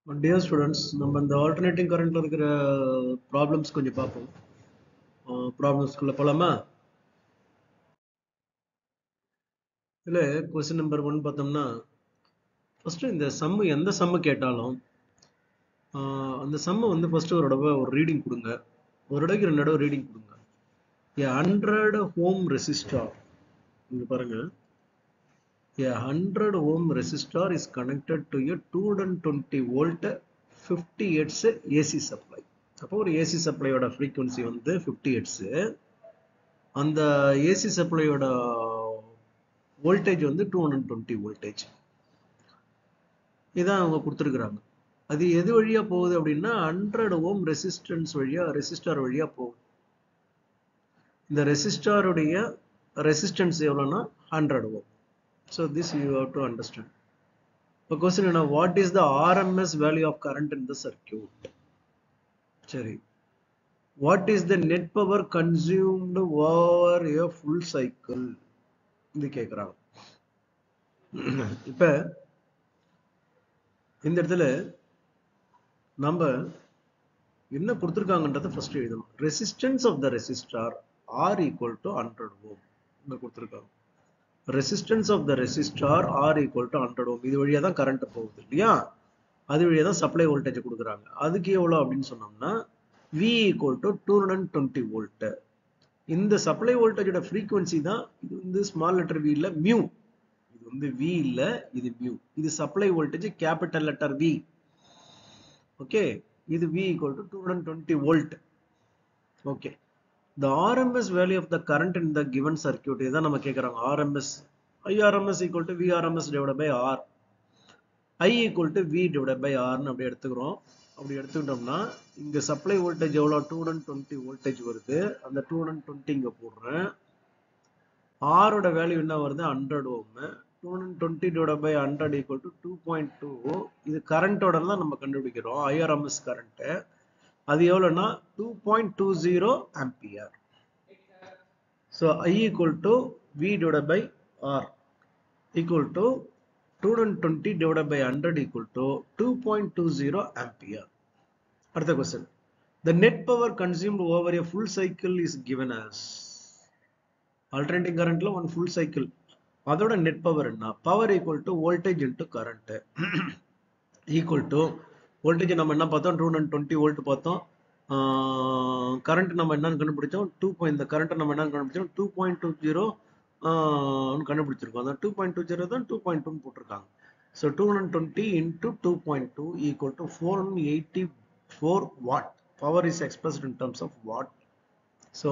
Dear students, நம்ம இந்த alternating currentல இருக்கிற ப்ராப்ளம்ஸ் கொஞ்சம் பார்ப்போம். ப்ராப்ளம்ஸ்குள்ள போலாமா? இதுல கொஸ்டின் நம்பர் 1 பார்த்தோம்னா, ஃபர்ஸ்ட் இந்த சம் எந்த சம் கேட்டாலும் அந்த சம் வந்து ஃபர்ஸ்ட் ஒரு தடவை ஒரு ரீடிங் கொடுங்க. ஒரு தடவைக்கு 2 தடவை ரீடிங் கொடுங்க. A 100 ohm resistor, இங்க பாருங்க. A 100 ohm resistor is connected to a 220 volt 50 Hz AC supply. அப்போ ஒரு AC சப்ளையோட frequency வந்து 50 Hz. அந்த ஏசி சப்ளையோட வோல்டேஜ் வந்து 220 வோல்டேஜ். இதான் அவங்க கொடுத்துருக்குறாங்க. அது எது வழியா போகுது அப்படின்னா 100 ஓம் ரெசிஸ்டன்ஸ் வழியா, ரெசிஸ்டார் வழியா போகுது. இந்த ரெசிஸ்டாருடைய ரெசிஸ்டன்ஸ் எவ்வளோன்னா 100 ohm. So this you have to understand. இப்போ கொஸ்டின் என்ன, what is the RMS value of current in the circuit? சரி, what is the net power consumed over a full cycle? இது கேட்குறாங்க. இப்போ இந்த இடத்துல நம்ம என்ன கொடுத்துருக்காங்கன்றத ஃபர்ஸ்ட் எழுதணும். Resistance of the resistor R equal to 100 ohm கொடுத்துருக்காங்க. Resistance of the resistor R equal to 100 ohm. இது வழியா தான் கரண்ட் போகுது இல்லையா? அது வழியா தான் சப்ளை வோல்டேஜ் கொடுக்குறாங்க. அதுக்கு எவ்வளோ அப்படின்னு சொன்னோம்னா V ஈக்குவல் டு 220 வோல்ட். இந்த சப்ளை வோல்டேஜோட ஃப்ரீக்வன்சி தான் இது வந்து ஸ்மால் லெட்டர் V இல்ல மியூ. இது வந்து V இல்ல, இது மியூ. இது supply voltage capital letter V. Okay, இது V equal to 220 volt. Okay, the RMS value of the current in the given circuit இதான் நம்ம கேக்குறாங்க. RMS IRMS equal to VRMS divided by R. I equal to V divided by R னு அப்படி எடுத்துக்கிறோம். அப்படி எடுத்துக்கிட்டோம்னா இங்க சப்ளை வோல்டேஜ் எவ்வளவு 220 வோல்டேஜ் வருது. அந்த 220 இங்க போடுறேன். R ஓட வேல்யூ என்ன வருது 100 ஓம். 220 divided by 100 equal to 2.2. இது கரண்டோட தான் நம்ம கண்டுபிடிக்கிறோம். IRMS கரண்ட் அது எவ்வளவுனா 2.20 ampere. So I equal to V divided by R equal to 220 divided by 100 equal to 2.20 ampere. அடுத்த question. The net power consumed over a full cycle is given as. Alternating currentல one full cycle. அதோட net power என்ன? Power equal to voltage into current equal to voltage நம்ம என்ன பார்த்தோம் 220 volt பார்த்தோம். Current நம்ம என்னன்னு கண்டுபிடிச்சோம் 2. இந்த கரண்ட் நம்ம என்னன்னு கண்டுபிடிச்சோம் 2.20 கண்டுபிடிச்சிருக்கோம். அதான் 2.20 தான் 2.2 போட்டிருக்காங்க. So 220 into 2.2 equal to 484 watt. Power is expressed in terms of watt. So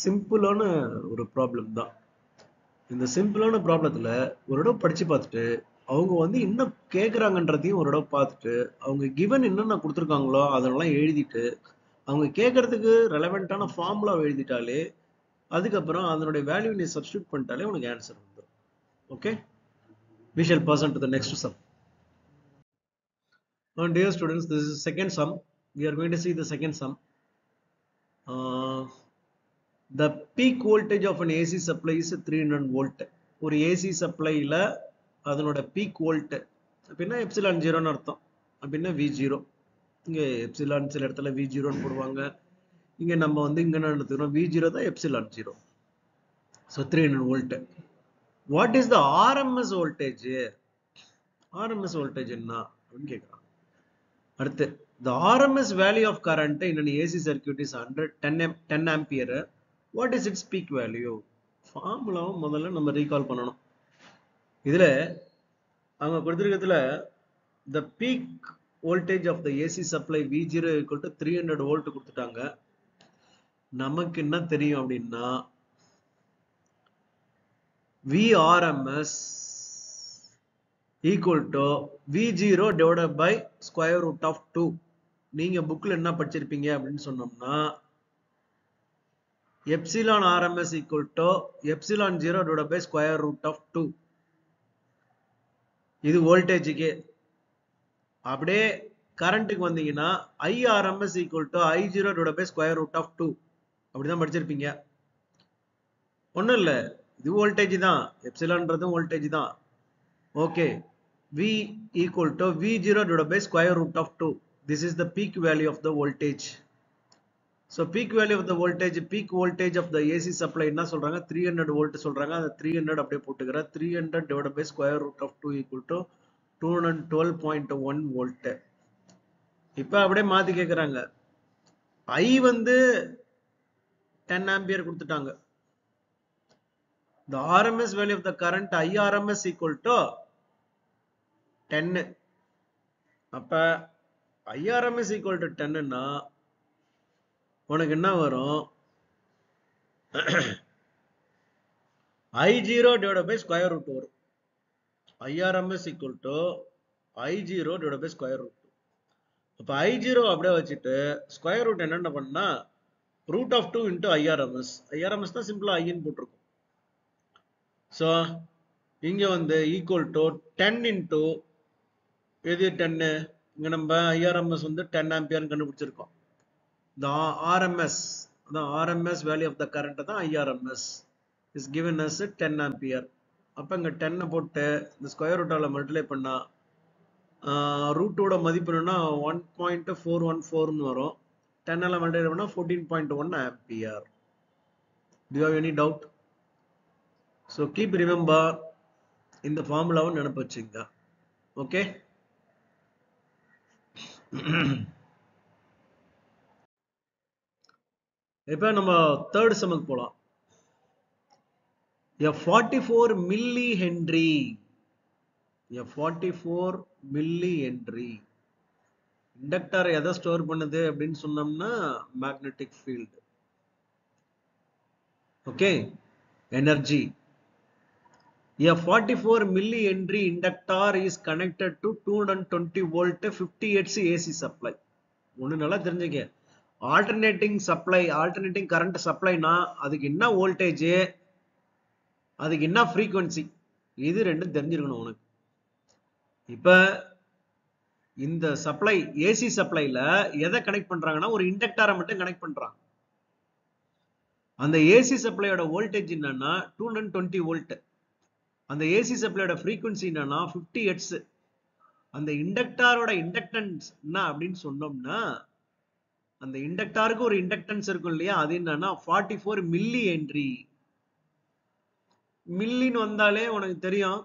சிம்பிளான ஒரு ப்ராப்ளம் தான். இந்த சிம்பிளான ப்ராப்ளத்துல ஒரு இடம் படிச்சு பார்த்துட்டு அவங்க வந்து என்ன கேட்குறாங்கன்றதையும் ஒரு இடம் பார்த்துட்டு அவங்க கிவன் என்னென்ன கொடுத்துருக்காங்களோ அதெல்லாம் எழுதிட்டு அவங்க கேட்கறதுக்கு ரெலவெண்டான ஃபார்முலா எழுதிட்டாலே அதுக்கப்புறம் அதனுடைய வேல்யூ நீ சப்ஸ்டியூட் பண்ணிட்டாலே உனக்கு ஆன்சர் வந்துடும். Okay, we shall pass on to the next sum. Now dear students, this is second sum. We are going to see the second sum. The peak voltage of an AC supply is 300 volt. ஒரு AC சப்ளைல அதனோட peak volt அப்படின்னா epsilon 0ன்னு அர்த்தம். அப்படின்னா V0. இங்க epsilon சில இடத்துல V0ன்னு போடுவாங்க. இங்க நம்ம வந்து இங்க என்ன எடுத்துக்கிறோம் V0 தான் epsilon 0. So 300 volt. What is the RMS voltage? RMS voltage என்ன அப்படின்னு கேட்குறாங்க. அடுத்து the RMS value of current in an AC circuit is 10 ampere. What is its peak value? ஃபார்முலாவும் முதல்ல நம்ம ரீகால் பண்ணணும். இதுல அவங்க கொடுத்திருக்கிறதுல the peak voltage of the AC supply V0 equal to 300 volt கொடுத்துட்டாங்க. நமக்கு என்ன தெரியும் அப்படின்னா VRMS equal to V0 divided by square root of 2. நீங்க புக்ல என்ன படிச்சிருப்பீங்க அப்படின்னு சொன்னோம்னா epsilon RMS equal to epsilon 0 divided by square root of 2. இது வோல்டேஜுக்கு. அப்படியே கரண்ட்டுக்கு வந்தீங்கன்னா IRMS equal to I0 divided by square root of 2. அப்படிதான் படிச்சிருப்பீங்க. ஒன்றும் இல்லை, இது வோல்டேஜ் தான், எப்சிலான்றதும் வோல்டேஜ் தான். Okay, V equal to V0 divided by square root of 2. This is the peak value of the voltage. So peak value of the voltage, peak voltage of the AC supply என்ன சொல்றாங்க 300 volt சொல்றாங்க. அந்த 300 அப்படியே போட்டுக்கிற 300 divided by square root of 2 equal to 212.1 volt. இப்ப அப்படியே மாத்தி கேக்குறாங்க. I வந்து 10 ampere கொடுத்துட்டாங்க. The RMS value of the current IRMS equal to 10. அப்ப IRMS equal to 10 னா உனக்கு என்ன வரும்? I0 divided by square root வரும். IRMS equal to I0 divided by square root. அப்ப I0 அப்படியே வச்சுட்டு ஸ்கொயர் ரூட் என்ன பண்ணா root of 2 into IRMS. IRMS தான் சிம்பிளா I ன்னு போட்டிருக்கும். So இங்க வந்து equal to 10 into எது 10? இங்க நம்ம IRMS வந்து 10 ampere கண்டுபிடிச்சிருக்கோம். The RMS, the RMS value of the current தான் IRMS is given as 10 ampere. அப்ப இங்க 10 போட்டு இந்த ஸ்கொயர் ரூட்டால மல்டிப்ளை பண்ணா ரூட்டோட மதிப்பு என்னன்னா 1.414 ன்னு வரும். 10 ஆல மல்டிப்ளை பண்ணா 14.1 ampere. Do you have any doubt? So keep remember இந்த ஃபார்முலாவை நினைப்பு வச்சுங்க. ஓகே, இப்ப நம்ம தேர்ட் சம்முக்கு போலாம். A 44 millihenry, a 44 millihenry inductor எதை ஸ்டோர் பண்ணுது அப்படின்னு சொன்னோம்னா magnetic field. Okay, energy. A 44 millihenry inductor is connected to 220 volt 50 Hz AC supply. ஒண்ணு நல்லா தெரிஞ்சுக்க, ஆல்டர்னேட்டிங் சப்ளை, ஆல்டர்னேட்டிங் கரண்ட் சப்ளைனா அதுக்கு என்ன வோல்டேஜ், அதுக்கு என்ன ஃப்ரீக்வன்சி, இது ரெண்டும் தெரிஞ்சிருக்கணும் உனக்கு. இப்ப இந்த சப்ளை ஏசி சப்ளைல எதை கனெக்ட் பண்றாங்கன்னா ஒரு இண்டக்டரை மட்டும் கனெக்ட் பண்றாங்க. அந்த ஏசி சப்ளையோட வோல்டேஜ் என்னன்னா 220 வோல்ட். அந்த ஏசி சப்ளையோட ஃப்ரீக்வன்சி என்னன்னா 50 ஹெர்ட்ஸ். அந்த இண்டக்டரோட இண்டக்டன்ஸ் என்ன அப்படின்னு சொன்னோம்னா, அந்த இண்டக்டருக்கு ஒரு இண்டக்டன்ஸ் இருக்கும் இல்லையா, அது என்னன்னா 44 மில்லி ஹென்றி. மில்லின்னு வந்தாலே உனக்கு தெரியும்,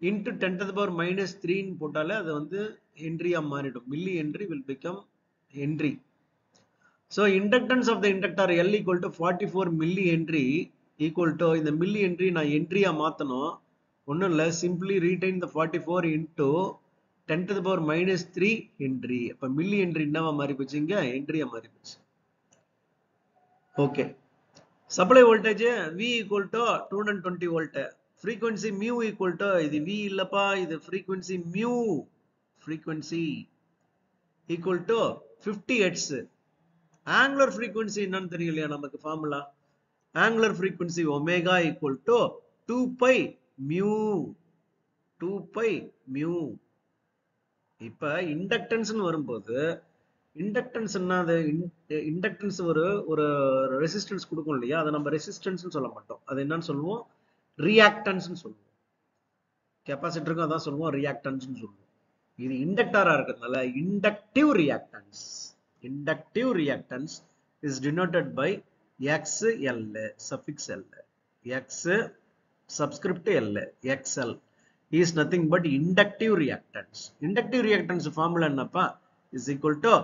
into 10 to the power minus 3 போட்டாலே அது வந்து ஹென்ரியா மாறிடும். Milli Henry will become Henry. So inductance of the inductor L equal to 44 milli Henry equal to இந்த மில்லி ஹென்றி நான் ஹென்ரியா மாத்தணும். ஒன்றும் இல்லை, simply retain the 44 into 10 to the power minus 3 Henry. அப்ப மில்லி ஹென்றி என்னவா மாறி போச்சு, இங்க ஹென்ரியா மாறி போச்சு. Okay, supply voltage V equal to 220 volt. frequency mu equal to, இது V இல்லப்பா, இது frequency mu, frequency equal to 50 Hz. angular frequency என்னன்னு தெரியலையா நமக்கு formula. angular frequency omega equal to 2 pi mu, 2 pi mu. இப்ப இண்டக்டன்ஸ் வரும்போது inductance என்னது, inductance ஒரு ரெசிஸ்டன்ஸ் கொடுக்கும் இல்லையா, அதை நம்ம ரெசிஸ்டன்ஸ் சொல்ல மாட்டோம், அது என்னன்னு சொல்லுவோம், ரியாக்டன்ஸ் சொல்லுவோம். கெப்பாசிட்டருக்கும் அதான் சொல்லுவோம், ரியாக்டன்ஸ் சொல்லுவோம். இது இண்டக்டரா இருக்கிறதுனால inductive reactance. Inductive reactance is denoted by XL, suffix L. X subscript L, XL is nothing but inductive reactance. Inductive reactance formula என்னப்பா, is equal to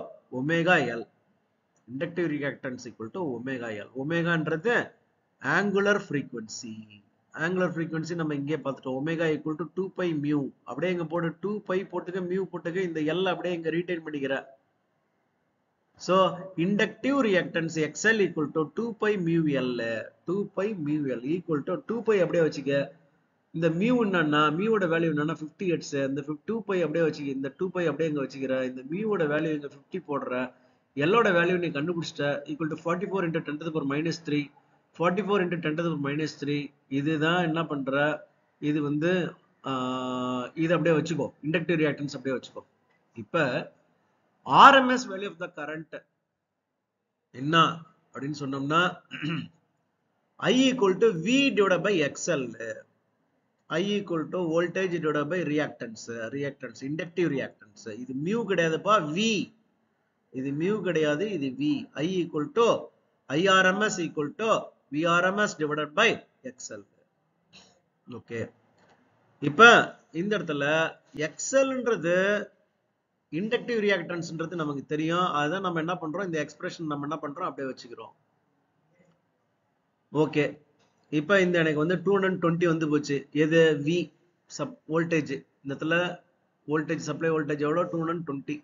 omega L. Inductive reactance equal to omega L. Omega ன்றது angular frequency. Angular frequency நம்ம இங்கே பார்த்துட்டோம். omega equal to 2 pi mu. அப்படியே இங்க போட்டு 2 pi போட்டுக்க, mu போட்டுக்க, இந்த L அப்படியே இங்க ரீடைன் பண்ணிக்கிற. So inductive reactance XL equal to 2 pi mu L. 2 pi mu L equal to 2 pi அப்படியே வச்சுக்க. இந்த mu என்னன்னா, mu ஓட வேல்யூ என்னன்னா 50 Hz. இந்த 2 pi அப்படியே வச்சுக்க, இந்த 2 pi அப்படியே இங்க வச்சுக்கிற. இந்த mu ஓட வேல்யூ இங்க 50 போடுற. L ஓட வேல்யூ நீ கண்டுபிடிச்சிட்ட, equal to 44 into 10 to the power minus 3. 44 into 10 to the power minus 3. இதுதான் என்ன பண்ற, இது வந்து இது அப்படியே வச்சுக்கோ, இண்டக்டிவ் ரியாக்டன்ஸ் அப்படியே வச்சுக்கோ. இப்ப RMS value of the current என்ன அப்படின்னு சொன்னோம்னா I equal to V divided by XL. I equal to voltage divided by reactance, inductive reactance. இது mu கிடையாதுப்பா, V. இது mu கிடையாது, இது V. I equal to IRMS equal to VRMS divided by XL. Okay. இப்ப இந்த இடத்துல XLன்றது inductive reactanceன்றது நமக்கு தெரியும். அதான் நம்ம என்ன பண்றோம், இந்த எக்ஸ்பிரஷன் நம்ம என்ன பண்றோம் அப்படியே வச்சுக்கிறோம். ஓகே. இப்ப இந்த எனக்கு வந்து 220 வந்து போச்சு. எது V சப் வோல்டேஜ். இந்த இடத்துல வோல்டேஜ் சப்ளை வோல்டேஜ் எவ்வளோ 220.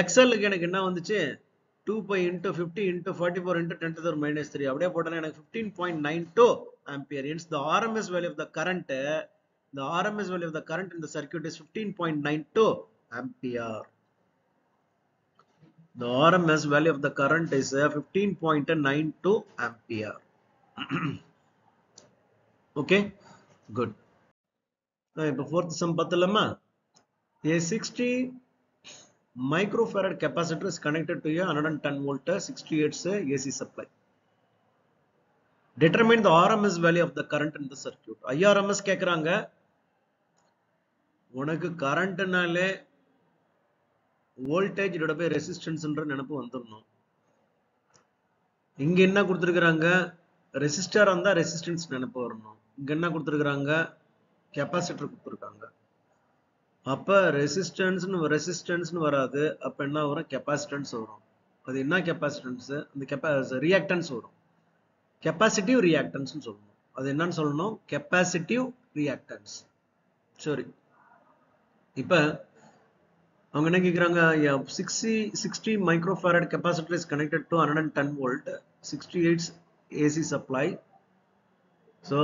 XLக்கு எனக்கு என்ன வந்துச்சு 2 pi into 50 into 44 into 10 to the minus 3. அப்படியே போட்டா எனக்கு 15.92 ampere. Hence the RMS value of the current in the circuit is 15.92 ampere. The RMS value of the current is 15.92 ampere. Okay, good. இப்போ fourth sum பார்த்தலாமா? A 60 microfarad capacitor is connected to a 110 volt 60 hertz AC supply. Determine the RMS value of the current in the circuit. IRMS கேக்குறாங்க. உனக்கு கரண்ட்னாலே voltage divided by ரெசிஸ்டன்ஸ்ன்ற நினைப்பு வந்துடணும். இங்க என்ன கொடுத்திருக்காங்க, resistor இருந்தா resistance நினைப்பு வரணும். இங்க என்ன கொடுத்திருக்காங்க, கெபாசிட்டர் கொடுத்திருக்காங்க. அப்ப ரெசிஸ்டன்ஸ்னு வராது. அப்ப என்ன வரும், கெபாசிட்டன்ஸ் வரும். அது என்ன கெபாசிட்டன்ஸ், அந்த ரியாக்டன்ஸ் வரும். கெபாசிட்டிவ் ரியாக்டன்ஸ் சொல்லணும். அது என்னன்னு சொல்லணும், கெபாசிட்டிவ் ரியாக்டன்ஸ். சரி, இப்ப அவங்க என்ன கேக்குறாங்க, 60 microfarad capacitor is connected to 110 volt 68 AC supply. So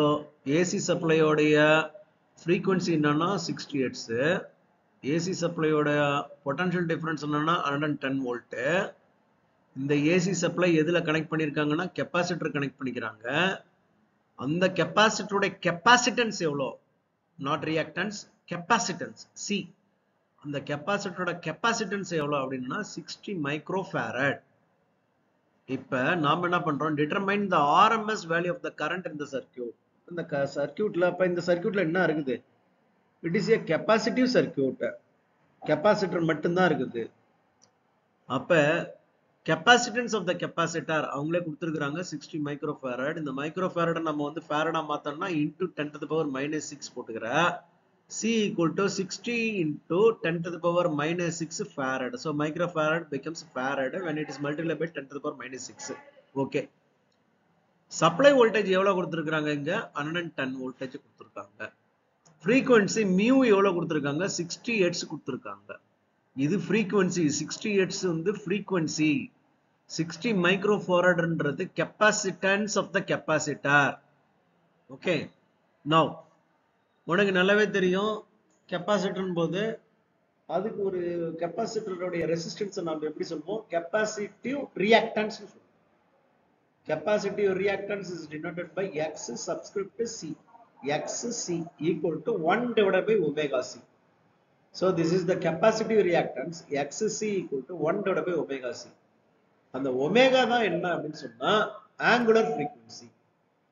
AC supply உடைய frequency என்னன்னா 60 hertz, AC supply உடைய potential difference என்னன்னா 110 volt. இந்த AC supply எதுல கனெக்ட் பண்ணிருக்காங்கன்னா கெபாசிட்டர் கனெக்ட் பண்ணிக்கிறாங்க. அந்த கெபாசிட்டரோட கெபாசிட்டன்ஸ் எவ்வளோ, நாட் ரியாக்டன்ஸ், கெபாசிட்டன்ஸ் C. அந்த கெபாசிட்டரோட கெபாசிட்டன்ஸ் எவ்வளவு அப்படின்னா 60 மைக்ரோஃபாரட். இப்ப நாம என்ன பண்றோம், determine the RMS value of the current in the circuit. இந்த சர்க்யூட்ல அப்ப இந்த சர்க்யூட்ல என்ன இருக்குது, it is a capacitive circuit, capacitor மட்டும் தான் இருக்குது. அப்ப கெபாசிட்டன்ஸ் ஆஃப் தி கெபாசிட்டர் அவங்களே கொடுத்திருக்காங்க 60 மைக்ரோஃபாரட். இந்த மைக்ரோஃபாரட் நம்ம வந்து ஃபாரடா மாத்தறோம்னா into 10 to the power minus 6 போட்டுக்கற. C equal to 60 into 10 to the power minus 6 farad. So microfarad becomes farad when it is multiplied by 10 to the power minus 6. Okay. Supply voltage எவ்வளவு கொடுத்திருக்காங்க, இங்க 110 voltage கொடுத்திருக்காங்க. Frequency mu எவ்வளவு கொடுத்திருக்காங்க, 60 hertz கொடுத்திருக்காங்க. இது frequency, 60 hertz வந்து frequency. 60 microfarad capacitance of the capacitor. Okay. Now உனக்கு நல்லாவே தெரியும், கெபாசிட்டர் போது அதுக்கு ஒரு கெபாசிட்டரோட ரெசிஸ்டன்ஸ் நாம எப்படி சொல்லுவோம், கெபாசிட்டிவ் ரியாக்டன்ஸ் சொல்லுவோம். Capacitive reactance is denoted by X subscript C. XC equal to 1 divided by omega C. So this is the capacitive reactance. XC equal to 1 divided by omega C. அந்த omega தான் என்ன அப்படின்னு சொன்னா angular frequency.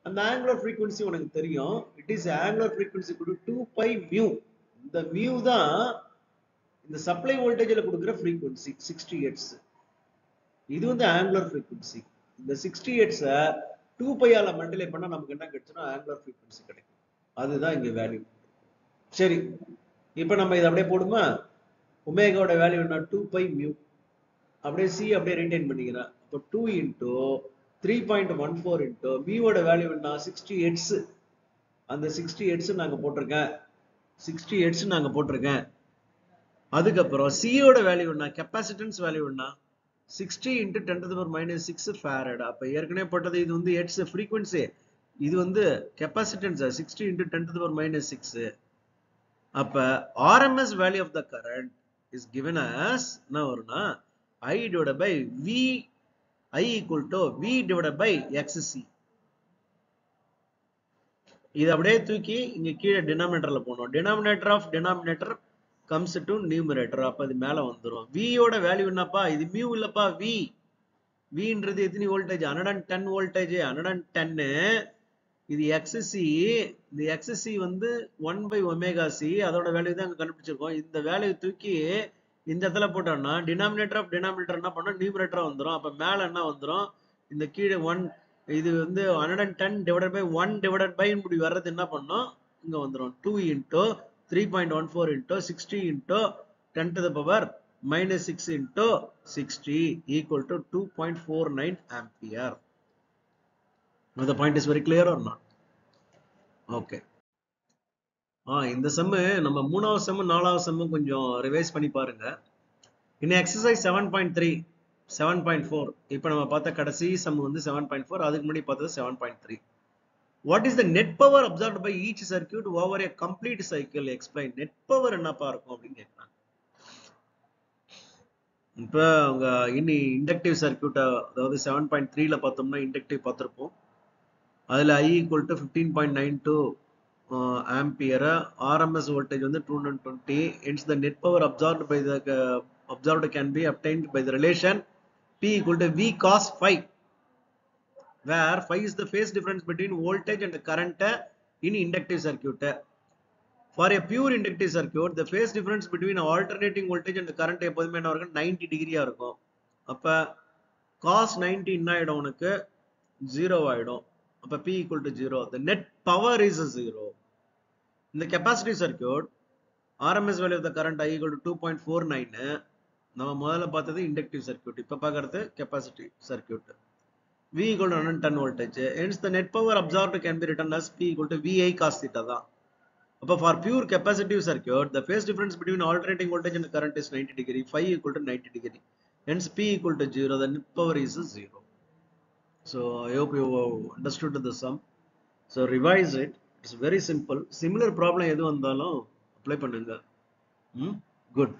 அந்த angular frequency உனக்கு தெரியும், it is angular frequency equal to 2 pi mu. இந்த mu தான் இந்த சப்ளை வோல்டேஜ்ல கொடுக்கிற frequency 60 hertz. இது வந்து angular frequency. இந்த 60 hertz 2 pi ஆல மல்டிப்ளை பண்ணா நமக்கு என்ன கிடைச்சுனா angular frequency கிடைக்கும். அதுதான் இங்க வேல்யூ. சரி, இப்போ நம்ம இத அப்படியே போடுமா, ஒமேகாவோட வேல்யூ என்ன 2 pi mu. அப்படியே C அப்படியே ரிட்டைன் பண்ணிக்கிறேன். அப்ப 2 into 3.14 into mu ஓட வேல்யூ என்ன 60 hertz. அந்த 60 hertz நாங்க போட்டுருக்கேன், 60 hertz நாங்க போட்டுருக்கேன். அதுக்கு அப்புறம் C ஓட வேல்யூ என்ன, கெபாசிட்டன்ஸ் வேல்யூ என்ன 60 into 10 to the power minus 6 farad. அப்ப ஏற்கனவே போட்டது இது வந்து hertz frequency, இது வந்து capacitance 60 into 10 to the power minus 6. அப்ப RMS value of the current is given as என்ன வரும்னா I divided by V, I equal to V divided by XC. இது அப்படியே தூக்கி இங்க கீழே டினாமினேட்டர்ல போணும். denominator of denominator comes to numerator. அப்ப இது மேல வந்துரும். V ஓட வேல்யூ என்னப்பா, இது mu இல்லப்பா, V ன்றது எத்தனை வோல்டேஜ் 110 வோல்டேஜ். 110 இது XC, இந்த XC வந்து 1 by omega c, அதோட வேல்யூ தான் அங்க கண்டுபிடிச்சிருக்கோம். இந்த வேல்யூ தூக்கி இந்த இடத்துல போட்டோம்னா டினாமினேட்டர் ஆஃப் டினாமினேட்டர் என்ன பண்ணோம், நியூமரேட்டரா வந்துரும். அப்ப மேல என்ன வந்துரும், இந்த கீழே 1, இது வந்து 110 divided by 1 divided by இப்படி வர்றது என்ன பண்ணோம், இங்க வந்துரும் 2 into 3.14 into 60 into 10 to the power minus 6 into 60 equal to 2.49 ampere. Now the point is very clear or not? Okay. இந்த சம்மு நம்ம மூணாவது சம்மு நாலாவது சம்மு கொஞ்சம் ரிவைஸ் பண்ணி பாருங்க. இன்னும் எக்ஸசைஸ் 7.3 7.4 இப்போ நம்ம பார்த்த கடைசி சம் வந்து 7.4, அதுக்கு முன்னாடி பார்த்தது 7.3. What is the net power absorbed by each circuit over a complete cycle? Explain. Net power என்னப்பா இருக்கும் அப்படின்னு கேட்கலாம். இப்போ அவங்க இனி இண்டக்டிவ் சர்க்கியூட், அதாவது 7.3ல பார்த்தோம்னா இண்டக்டிவ் பார்த்திருப்போம். அதுல I equal to 15.92 ampere, RMS voltage வந்து 220. Hence the net power absorbed by the absorbed can be obtained by the relation P equal to V cos phi, where phi is the phase difference between voltage and current in inductive circuit. For a pure inductive circuit, the phase difference between alternating voltage and current எப்போதுமே என்ன இருக்கும், 90 டிகிரியா இருக்கும். அப்ப cos 90 என்ன ஆயிடும், உனக்கு 0 ஆயிடும். அப்ப P equal to 0. The net power is 0. In the capacitive circuit, RMS value of the current I equal to 2.49. நம்ம முதல்ல பார்த்தது இண்டக்டிவ் சர்க்யூட், இப்ப பார்க்கறது capacitive circuit. V equal to 110 voltage. Hence the net power absorbed can be written as P equal to VI cos theta தான். அப்ப for pure capacitive circuit, the phase difference between alternating voltage and current is 90 degree. Phi equal to 90 degree. Hence P equal to 0. The net power is 0. So I hope you understood the sum. So revise it. It's very simple. Similar problem எது வந்தாலும் apply பண்ணுங்க. Good.